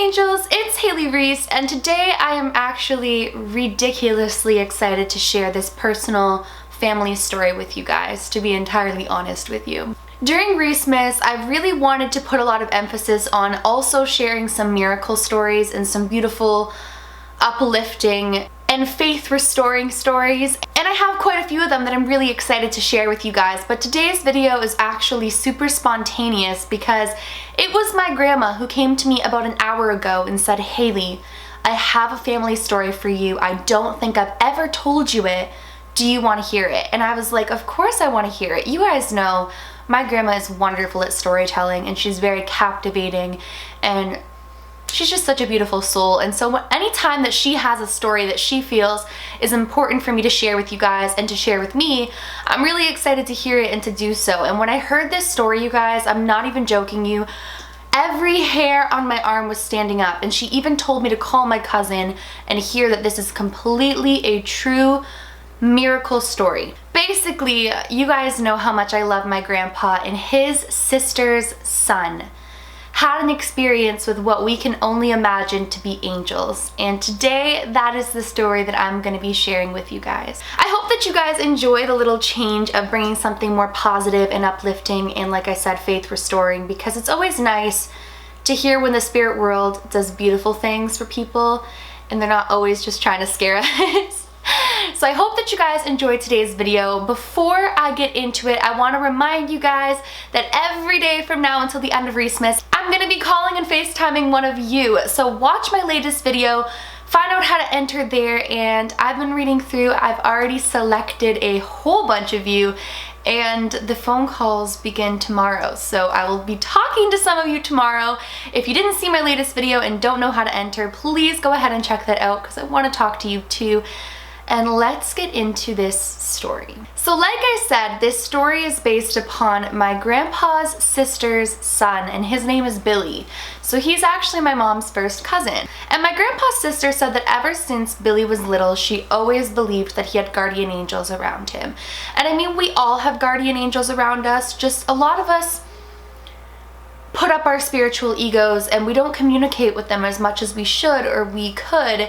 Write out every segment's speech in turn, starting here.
angels, it's Hailey Reese, and today I am actually ridiculously excited to share this personal family story with you guys, to be entirely honest with you. During Reesemas, I really wanted to put a lot of emphasis on also sharing some miracle stories and some beautiful, uplifting, and faith-restoring stories. And I have quite a few of them that I'm really excited to share with you guys, but today's video is actually super spontaneous because it was my grandma who came to me about an hour ago and said, "Hailey, I have a family story for you. I don't think I've ever told you it. Do you want to hear it?" And I was like, of course I want to hear it. You guys know my grandma is wonderful at storytelling and she's very captivating and she's just such a beautiful soul. And so anytime that she has a story that she feels is important for me to share with you guys and to share with me, I'm really excited to hear it and to do so. And when I heard this story, you guys, I'm not even joking you, every hair on my arm was standing up, and she even told me to call my cousin and hear that this is completely a true miracle story. Basically, you guys know how much I love my grandpa, and his sister's son had an experience with what we can only imagine to be angels. And today, that is the story that I'm going to be sharing with you guys. I hope that you guys enjoy the little change of bringing something more positive and uplifting and, like I said, faith restoring, because it's always nice to hear when the spirit world does beautiful things for people and they're not always just trying to scare us. So I hope that you guys enjoyed today's video. Before I get into it, I want to remind you guys that every day from now until the end of Reesemas, I'm going to be calling and FaceTiming one of you. So watch my latest video, find out how to enter there, and I've been reading through. I've already selected a whole bunch of you, and the phone calls begin tomorrow. So I will be talking to some of you tomorrow. If you didn't see my latest video and don't know how to enter, please go ahead and check that out because I want to talk to you too. And let's get into this story. So like I said, this story is based upon my grandpa's sister's son, and his name is Billy. So he's actually my mom's first cousin. And my grandpa's sister said that ever since Billy was little, she always believed that he had guardian angels around him. And I mean, we all have guardian angels around us, just a lot of us put up our spiritual egos and we don't communicate with them as much as we should or we could,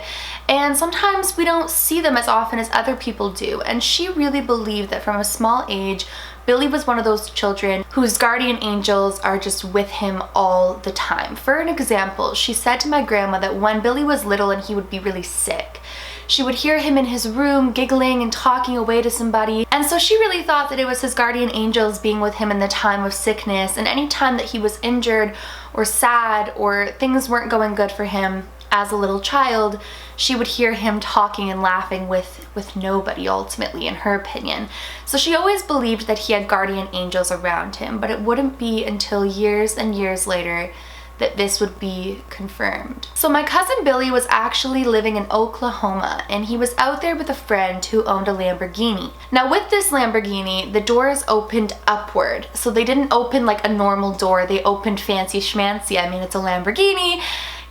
and sometimes we don't see them as often as other people do. And she really believed that from a small age, Billy was one of those children whose guardian angels are just with him all the time. For an example, she said to my grandma that when Billy was little and he would be really sick, she would hear him in his room giggling and talking away to somebody, and so she really thought that it was his guardian angels being with him in the time of sickness. And any time that he was injured or sad or things weren't going good for him as a little child, she would hear him talking and laughing with nobody, ultimately, in her opinion. So she always believed that he had guardian angels around him, but it wouldn't be until years and years later that this would be confirmed. So my cousin Billy was actually living in Oklahoma, and he was out there with a friend who owned a Lamborghini. Now with this Lamborghini, the doors opened upward. So they didn't open like a normal door, they opened fancy schmancy. I mean, it's a Lamborghini,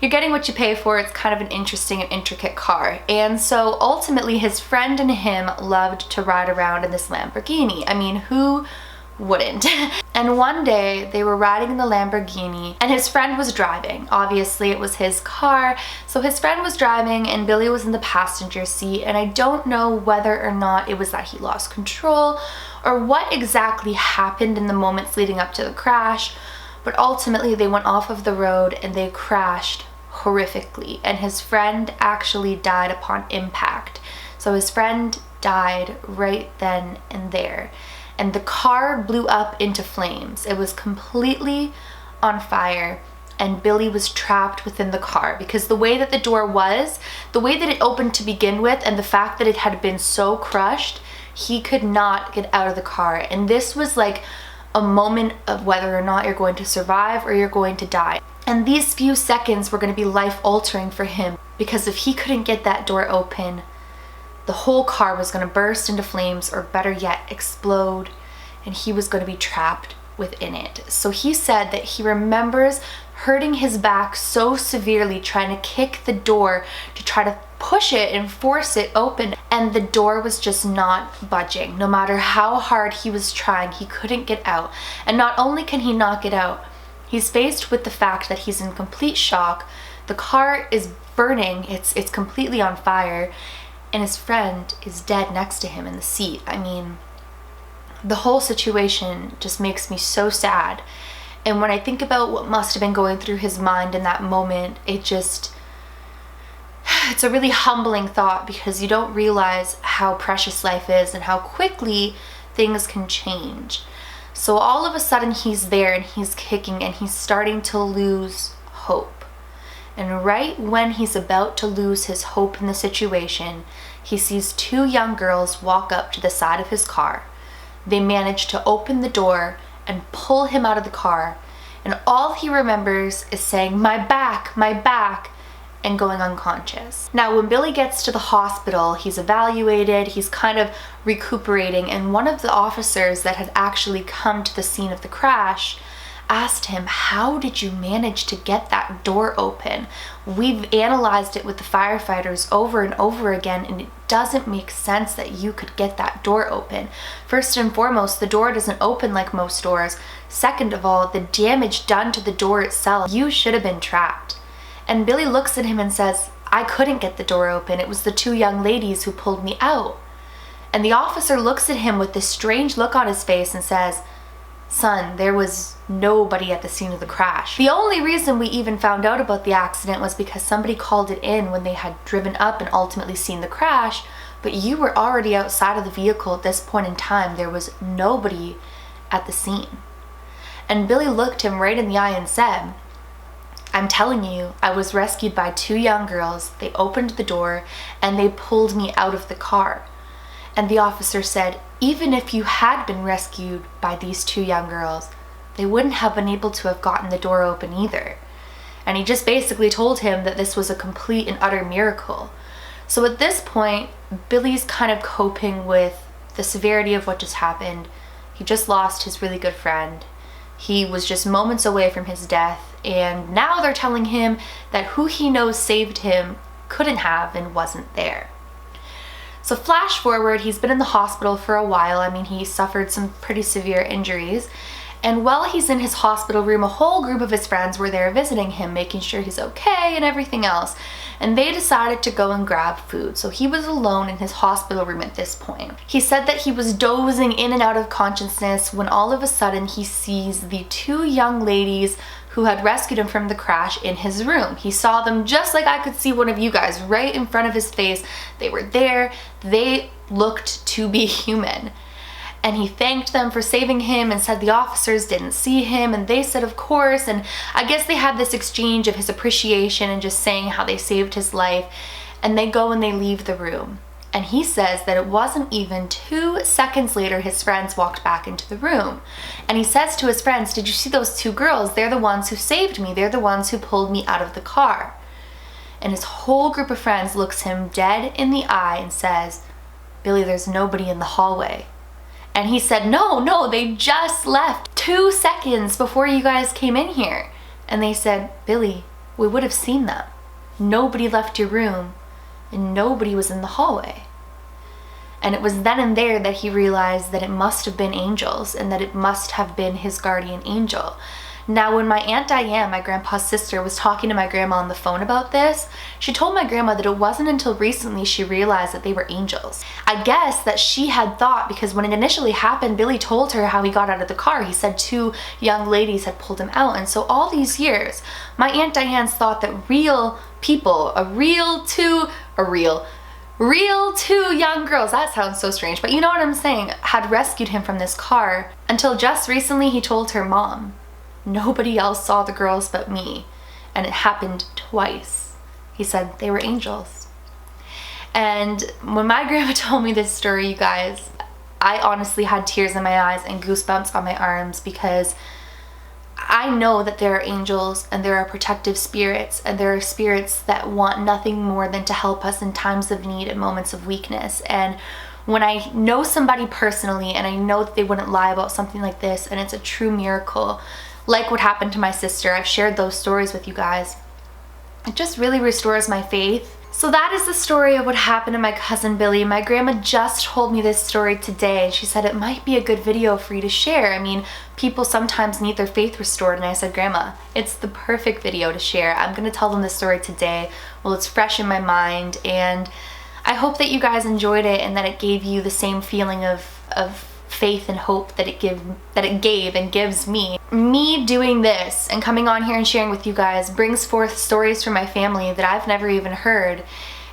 you're getting what you pay for. It's kind of an interesting and intricate car. And so ultimately his friend and him loved to ride around in this Lamborghini. I mean, who wouldn't? And one day they were riding in the Lamborghini and his friend was driving. Obviously it was his car, so his friend was driving and Billy was in the passenger seat, and I don't know whether or not it was that he lost control or what exactly happened in the moments leading up to the crash, but ultimately they went off of the road and they crashed horrifically, and his friend actually died upon impact. So his friend died right then and there. And the car blew up into flames. It was completely on fire, and Billy was trapped within the car because the way that the door was, the way that it opened to begin with, and the fact that it had been so crushed, he could not get out of the car. And this was like a moment of whether or not you're going to survive or you're going to die. And these few seconds were going to be life-altering for him, because if he couldn't get that door open, the whole car was going to burst into flames, or better yet, explode, and he was going to be trapped within it. So he said that he remembers hurting his back so severely trying to kick the door to try to push it and force it open, and the door was just not budging. No matter how hard he was trying, he couldn't get out. And not only can he not get out, he's faced with the fact that he's in complete shock, The car is burning, it's completely on fire, and his friend is dead next to him in the seat. I mean, the whole situation just makes me so sad. And when I think about what must have been going through his mind in that moment, it's a really humbling thought, because you don't realize how precious life is and how quickly things can change. So all of a sudden he's there and he's kicking and he's starting to lose hope. And right when he's about to lose his hope in the situation, he sees two young girls walk up to the side of his car. They manage to open the door and pull him out of the car, and all he remembers is saying, "My back, my back," and going unconscious. Now, when Billy gets to the hospital, he's evaluated, he's kind of recuperating, and one of the officers that had actually come to the scene of the crash asked him, "How did you manage to get that door open? We've analyzed it with the firefighters over and over again, and it doesn't make sense that you could get that door open. First and foremost, the door doesn't open like most doors. Second of all, the damage done to the door itself, you should have been trapped." And Billy looks at him and says, "I couldn't get the door open. It was the two young ladies who pulled me out." And the officer looks at him with this strange look on his face and says, "Son, there was nobody at the scene of the crash. The only reason we even found out about the accident was because somebody called it in when they had driven up and ultimately seen the crash, but you were already outside of the vehicle at this point in time. There was nobody at the scene." And Billy looked him right in the eye and said, "I'm telling you, I was rescued by two young girls. They opened the door and they pulled me out of the car." And the officer said, "Even if you had been rescued by these two young girls, they wouldn't have been able to have gotten the door open either." And he just basically told him that this was a complete and utter miracle. So at this point, Billy's kind of coping with the severity of what just happened. He just lost his really good friend. He was just moments away from his death, and now they're telling him that who he knows saved him couldn't have and wasn't there. So flash forward, he's been in the hospital for a while. I mean, he suffered some pretty severe injuries. And while he's in his hospital room, a whole group of his friends were there visiting him, making sure he's okay and everything else. And they decided to go and grab food. So he was alone in his hospital room at this point. He said that he was dozing in and out of consciousness when all of a sudden he sees the two young ladies who had rescued him from the crash in his room. He saw them just like I could see one of you guys right in front of his face. They were there. They looked to be human. And he thanked them for saving him and said the officers didn't see him, and they said of course, and I guess they had this exchange of his appreciation and just saying how they saved his life, and they go and they leave the room. And he says that it wasn't even 2 seconds later his friends walked back into the room. And he says to his friends, "Did you see those two girls? They're the ones who saved me. They're the ones who pulled me out of the car." And his whole group of friends looks him dead in the eye and says, "Billy, there's nobody in the hallway." And he said, no, they just left 2 seconds before you guys came in here." And they said, "Billy, we would have seen them. Nobody left your room and nobody was in the hallway." And it was then and there that he realized that it must have been angels and that it must have been his guardian angel. Now, when my Aunt Diane, my grandpa's sister, was talking to my grandma on the phone about this, she told my grandma that it wasn't until recently she realized that they were angels. I guess that she had thought, because when it initially happened, Billy told her how he got out of the car. He said 2 young ladies had pulled him out. And so all these years, my Aunt Diane's thought that real people, real 2 young girls, that sounds so strange, but you know what I'm saying, had rescued him from this car, until just recently he told her, "Mom, nobody else saw the girls but me, and it happened twice." He said they were angels. And when my grandma told me this story, you guys, I honestly had tears in my eyes and goosebumps on my arms, because I know that there are angels and there are protective spirits, and there are spirits that want nothing more than to help us in times of need and moments of weakness. And when I know somebody personally and I know that they wouldn't lie about something like this, and it's a true miracle, like what happened to my sister, I've shared those stories with you guys, it just really restores my faith. So that is the story of what happened to my cousin Billy. My grandma just told me this story today. She said it might be a good video for you to share. I mean, people sometimes need their faith restored, and I said, Grandma, it's the perfect video to share. I'm gonna tell them this story today while it's fresh in my mind, and I hope that you guys enjoyed it and that it gave you the same feeling of faith and hope that it gave and gives me. Me doing this and coming on here and sharing with you guys brings forth stories from my family that I've never even heard,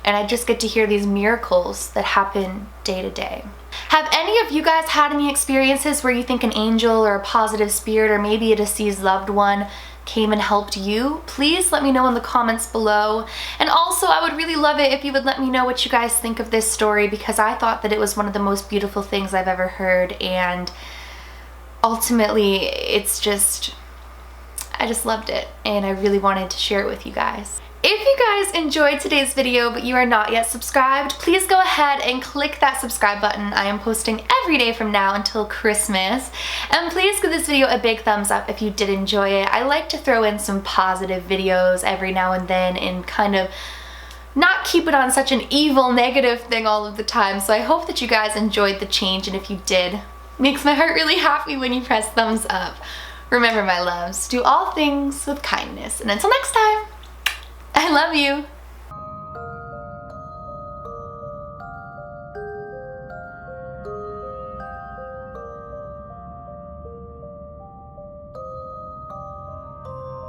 and I just get to hear these miracles that happen day to day. Have any of you guys had any experiences where you think an angel or a positive spirit or maybe a deceased loved one came and helped you? Please let me know in the comments below. And also, I would really love it if you would let me know what you guys think of this story, because I thought that it was one of the most beautiful things I've ever heard, and ultimately it's just, I just loved it and I really wanted to share it with you guys. If you guys enjoyed today's video but you are not yet subscribed, please go ahead and click that subscribe button. I am posting every day from now until Christmas. And please give this video a big thumbs up if you did enjoy it. I like to throw in some positive videos every now and then and kind of not keep it on such an evil, negative thing all of the time. So I hope that you guys enjoyed the change, and if you did, it makes my heart really happy when you press thumbs up. Remember, my loves, do all things with kindness. And until next time, I love you.